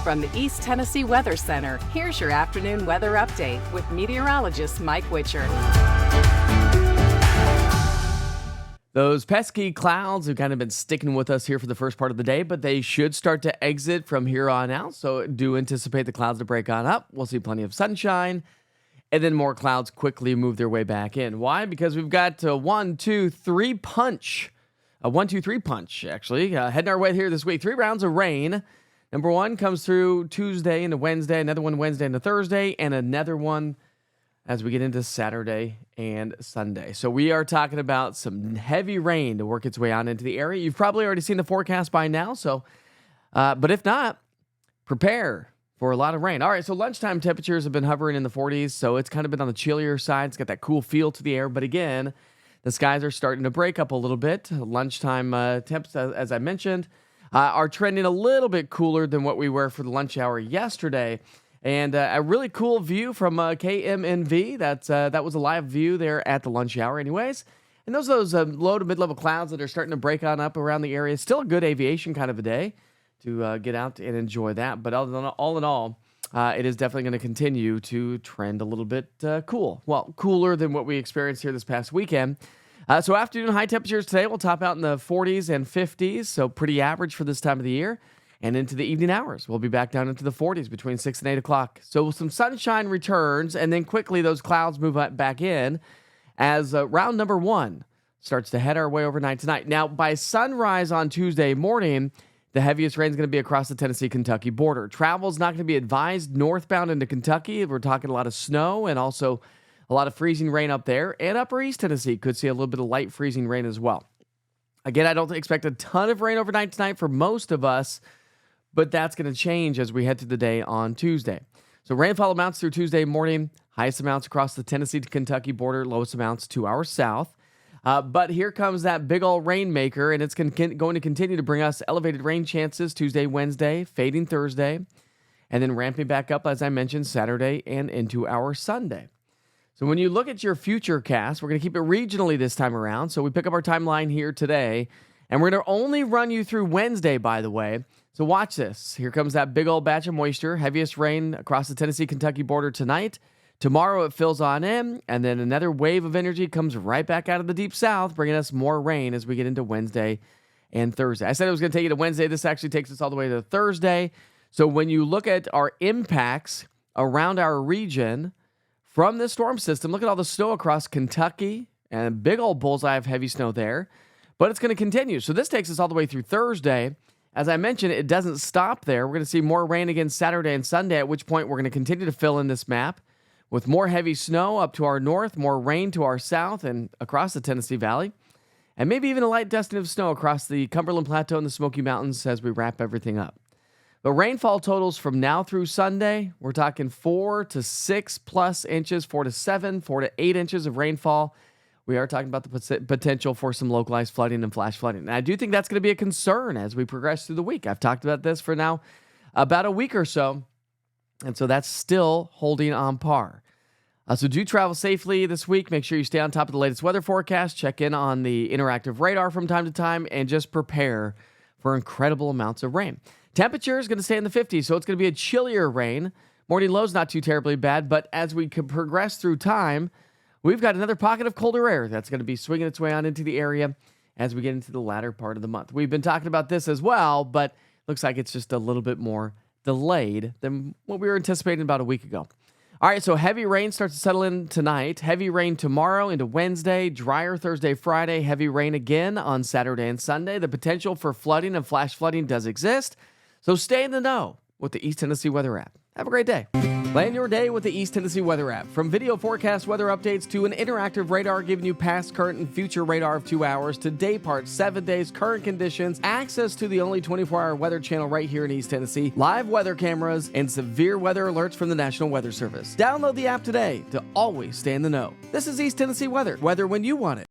From the East Tennessee Weather Center, here's your afternoon weather update with meteorologist Mike Witcher. Those pesky clouds have kind of been sticking with us here for the first part of the day, but they should start to exit from here on out. So do anticipate the clouds to break on up. We'll see plenty of sunshine, and then more clouds quickly move their way back in. Why? Because we've got a 1-2-3 punch. A 1-2-3 punch, actually. Heading our way here this week. 3 rounds of rain. Number 1 comes through Tuesday into Wednesday, another one Wednesday into Thursday, and another one as we get into Saturday and Sunday. So we are talking about some heavy rain to work its way out into the area. You've probably already seen the forecast by now, but if not, prepare for a lot of rain. All right, so lunchtime temperatures have been hovering in the 40s, so it's kind of been on the chillier side. It's got that cool feel to the air, but again, the skies are starting to break up a little bit. Lunchtime temps, as I mentioned, are trending a little bit cooler than what we were for the lunch hour yesterday. And a really cool view from KMNV. That was a live view there at the lunch hour anyways. And those low to mid-level clouds that are starting to break on up around the area. Still a good aviation kind of a day to get out and enjoy that. But all in all, it is definitely going to continue to trend a little bit cool. Well, cooler than what we experienced here this past weekend. So afternoon high temperatures today will top out in the 40s and 50s. So pretty average for this time of the year. And into the evening hours, we'll be back down into the 40s between 6 and 8 o'clock. So some sunshine returns, and then quickly those clouds move back in as round number 1 starts to head our way overnight tonight. Now, by sunrise on Tuesday morning, the heaviest rain is going to be across the Tennessee-Kentucky border. Travel is not going to be advised northbound into Kentucky. We're talking a lot of snow and also a lot of freezing rain up there. And upper East Tennessee could see a little bit of light freezing rain as well. Again, I don't expect a ton of rain overnight tonight for most of us, but that's going to change as we head through the day on Tuesday. So rainfall amounts through Tuesday morning, highest amounts across the Tennessee to Kentucky border, lowest amounts 2 hours south. But here comes that big old rainmaker, and it's going to continue to bring us elevated rain chances Tuesday, Wednesday, fading Thursday, and then ramping back up, as I mentioned, Saturday and into our Sunday. So when you look at your future cast, we're going to keep it regionally this time around. So we pick up our timeline here today, and we're going to only run you through Wednesday, by the way. So watch this. Here comes that big old batch of moisture. Heaviest rain across the Tennessee-Kentucky border tonight. Tomorrow it fills on in, and then another wave of energy comes right back out of the deep south, bringing us more rain as we get into Wednesday and Thursday. I said it was going to take you to Wednesday. This actually takes us all the way to Thursday. So when you look at our impacts around our region from this storm system, look at all the snow across Kentucky and a big old bullseye of heavy snow there. But it's going to continue. So this takes us all the way through Thursday. As I mentioned, it doesn't stop there. We're going to see more rain again Saturday and Sunday, at which point we're going to continue to fill in this map with more heavy snow up to our north, more rain to our south and across the Tennessee Valley, and maybe even a light dusting of snow across the Cumberland Plateau and the Smoky Mountains as we wrap everything up. But rainfall totals from now through Sunday, we're talking 4 to 6 plus inches, 4 to 7, 4 to 8 inches of rainfall. We are talking about the potential for some localized flooding and flash flooding. And I do think that's going to be a concern as we progress through the week. I've talked about this for now about a week or so. And so that's still holding on par. So do travel safely this week. Make sure you stay on top of the latest weather forecast. Check in on the interactive radar from time to time. And just prepare for incredible amounts of rain. Temperature is going to stay in the 50s. So it's going to be a chillier rain. Morning low's not too terribly bad. But as we can progress through time, we've got another pocket of colder air that's going to be swinging its way on into the area as we get into the latter part of the month. We've been talking about this as well, but looks like it's just a little bit more delayed than what we were anticipating about a week ago. All right, so heavy rain starts to settle in tonight. Heavy rain tomorrow into Wednesday, drier Thursday, Friday, heavy rain again on Saturday and Sunday. The potential for flooding and flash flooding does exist, so stay in the know with the East Tennessee Weather app. Have a great day. Plan your day with the East Tennessee Weather app. From video forecast weather updates to an interactive radar giving you past, current, and future radar of 2 hours to day part, 7 days, current conditions, access to the only 24-hour weather channel right here in East Tennessee, live weather cameras, and severe weather alerts from the National Weather Service. Download the app today to always stay in the know. This is East Tennessee Weather. Weather when you want it.